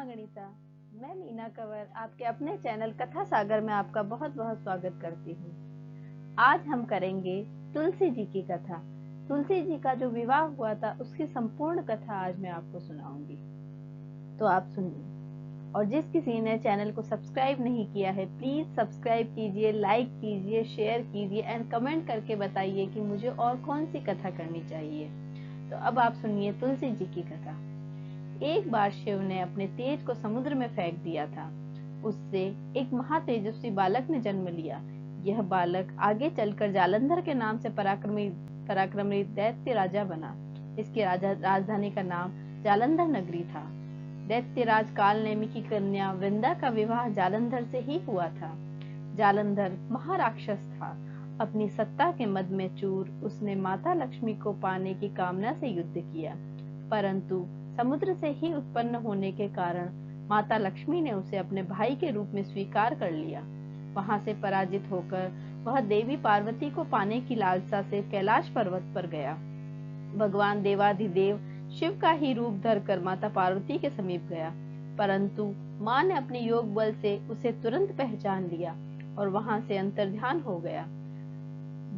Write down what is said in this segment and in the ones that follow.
माँ गणिता। मैं मीना कंवर आपके अपने चैनल कथा सागर में आपका बहुत बहुत स्वागत करती हूँ। आज हम करेंगे तुलसी जी की कथा। तुलसी जी का जो विवाह हुआ था उसकी संपूर्ण कथा आज मैं आपको सुनाऊंगी, तो आप सुनिए। और जिस किसी ने चैनल को सब्सक्राइब नहीं किया है प्लीज सब्सक्राइब कीजिए, लाइक कीजिए, शेयर कीजिए एंड कमेंट करके बताइए कि मुझे और कौन सी कथा करनी चाहिए। तो अब आप सुनिए तुलसी जी की कथा। एक बार शिव ने अपने तेज को समुद्र में फेंक दिया था। उससे एक महातेजस्वी बालक ने जन्म लिया। यह बालक आगे चलकर जालंधर के नाम से पराक्रमी दैत्य राजा बना। इसकी राजधानी का नाम जालंधर नगरी था। दैत्यराज कालनेमी की कन्या वृंदा का विवाह जालंधर से ही हुआ था। जालंधर महाराक्षस था। अपनी सत्ता के मद में चूर उसने माता लक्ष्मी को पाने की कामना से युद्ध किया, परंतु समुद्र से ही उत्पन्न होने के कारण माता लक्ष्मी ने उसे अपने भाई के रूप में स्वीकार कर लिया। वहां से पराजित होकर वह देवी पार्वती को पाने की लालसा से कैलाश पर्वत पर गया। भगवान देवाधिदेव शिव का ही रूप धरकर माता पार्वती के समीप गया, परंतु मां ने अपने योग बल से उसे तुरंत पहचान लिया और वहां से अंतर्ध्यान हो गया।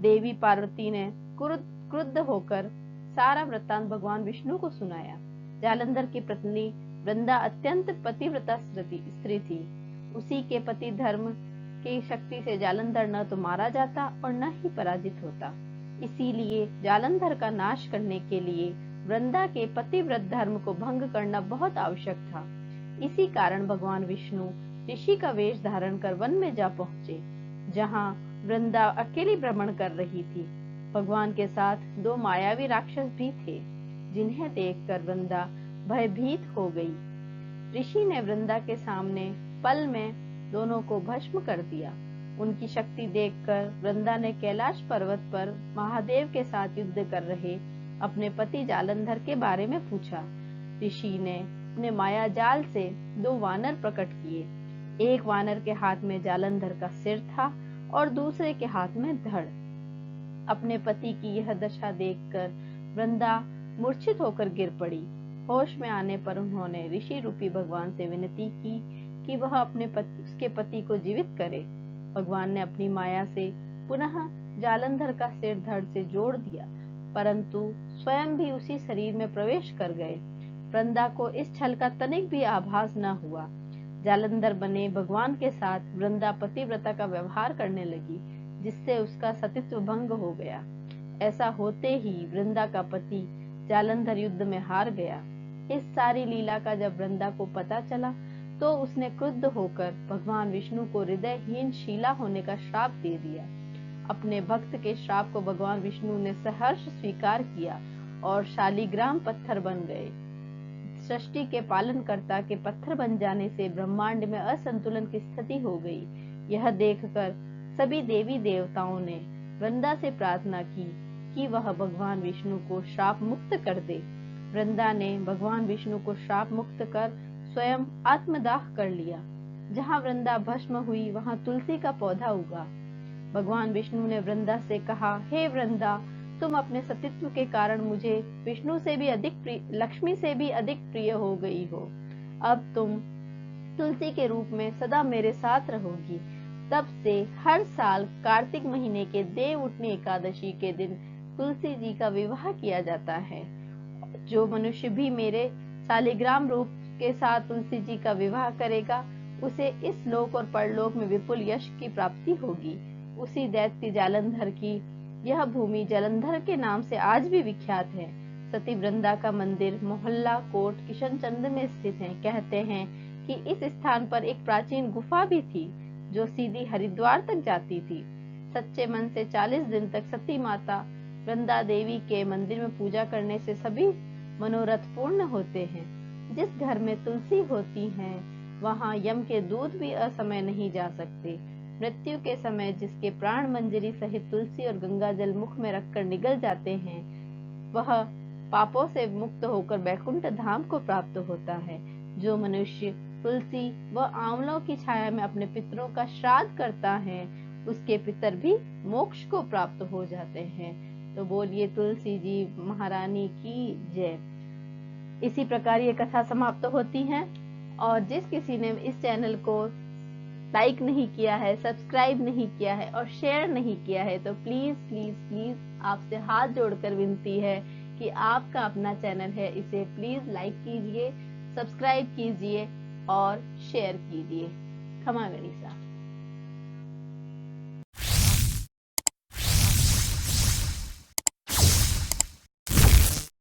देवी पार्वती ने क्रुद्ध होकर सारा वृत्तांत भगवान विष्णु को सुनाया। जालंधर की पत्नी वृंदा अत्यंत पतिव्रता स्त्री थी। उसी के पति धर्म की शक्ति से जालंधर न तो मारा जाता और न ही पराजित होता। इसीलिए जालंधर का नाश करने के लिए वृंदा के पतिव्रत धर्म को भंग करना बहुत आवश्यक था। इसी कारण भगवान विष्णु ऋषि का वेश धारण कर वन में जा पहुंचे, जहाँ वृंदा अकेली भ्रमण कर रही थी। भगवान के साथ दो मायावी राक्षस भी थे, जिन्हें देखकर वृंदा भयभीत हो गई। ऋषि ने वृंदा के सामने पल में दोनों को भस्म कर दिया। उनकी शक्ति देखकर वृंदा ने कैलाश पर्वत पर महादेव के साथ युद्ध कर रहे अपने पति जालंधर के बारे में पूछा। ऋषि ने अपने माया जाल से दो वानर प्रकट किए। एक वानर के हाथ में जालंधर का सिर था और दूसरे के हाथ में धड़। अपने पति की यह दशा देखकर वृंदा मूर्छित होकर गिर पड़ी। होश में आने पर उन्होंने ऋषि रूपी भगवान से विनती की कि वह उसके पति को जीवित करे। भगवान ने अपनी माया से पुनः जालंधर का सिर धड़ से जोड़ दिया, परंतु स्वयं भी उसी शरीर में प्रवेश कर गए। वृंदा को इस छल का तनिक भी आभास न हुआ। जालंधर बने भगवान के साथ वृंदा पतिव्रता का व्यवहार करने लगी, जिससे उसका सतीत्व भंग हो गया। ऐसा होते ही वृंदा का पति जालंधर युद्ध में हार गया। इस सारी लीला का जब वृंदा को पता चला तो उसने क्रुद्ध होकर भगवान विष्णु को हृदयहीन शीला होने का श्राप दे दिया। अपने भक्त के श्राप को भगवान विष्णु ने सहर्ष स्वीकार किया और शालिग्राम पत्थर बन गए। सृष्टि के पालनकर्ता के पत्थर बन जाने से ब्रह्मांड में असंतुलन की स्थिति हो गई। यह देखकर सभी देवी देवताओं ने वृंदा से प्रार्थना की कि वह भगवान विष्णु को श्राप मुक्त कर दे। वृंदा ने भगवान विष्णु को श्राप मुक्त कर स्वयं आत्मदाह कर लिया। जहाँ वृंदा भस्म हुई वहाँ तुलसी का पौधा उगा। भगवान विष्णु ने वृंदा से कहा, हे वृंदा, तुम अपने सतीत्व के कारण मुझे विष्णु से भी अधिक लक्ष्मी से भी अधिक प्रिय हो गई हो। अब तुम तुलसी के रूप में सदा मेरे साथ रहोगी। तब से हर साल कार्तिक महीने के देव उठनी एकादशी के दिन तुलसी जी का विवाह किया जाता है। जो मनुष्य भी मेरे शालिग्राम रूप के साथ तुलसी जी का विवाह करेगा उसे इस लोक और परलोक में विपुल यश की प्राप्ति होगी। उसी दैत्य जालंधर की यह भूमि जालंधर के नाम से आज भी विख्यात है। सती वृंदा का मंदिर मोहल्ला कोट किशनचंद में स्थित है। कहते हैं कि इस स्थान पर एक प्राचीन गुफा भी थी जो सीधी हरिद्वार तक जाती थी। सच्चे मन से 40 दिन तक सती माता वृंदा देवी के मंदिर में पूजा करने से सभी मनोरथ पूर्ण होते हैं। जिस घर में तुलसी होती है वहाँ यम के दूत भी असमय नहीं जा सकते। मृत्यु के समय जिसके प्राण मंजरी सहित तुलसी और गंगा जल मुख में रखकर निगल जाते हैं वह पापों से मुक्त होकर बैकुंठ धाम को प्राप्त होता है। जो मनुष्य तुलसी व आंवलों की छाया में अपने पितरों का श्राद्ध करता है उसके पितर भी मोक्ष को प्राप्त हो जाते हैं। तो बोलिए तुलसी जी महारानी की जय। इसी प्रकार ये कथा समाप्त होती है। और जिस किसी ने इस चैनल को लाइक नहीं किया है, सब्सक्राइब नहीं किया है और शेयर नहीं किया है, तो प्लीज प्लीज प्लीज आपसे हाथ जोड़कर विनती है कि आपका अपना चैनल है, इसे प्लीज लाइक कीजिए, सब्सक्राइब कीजिए और शेयर कीजिए। खमा गणिसा।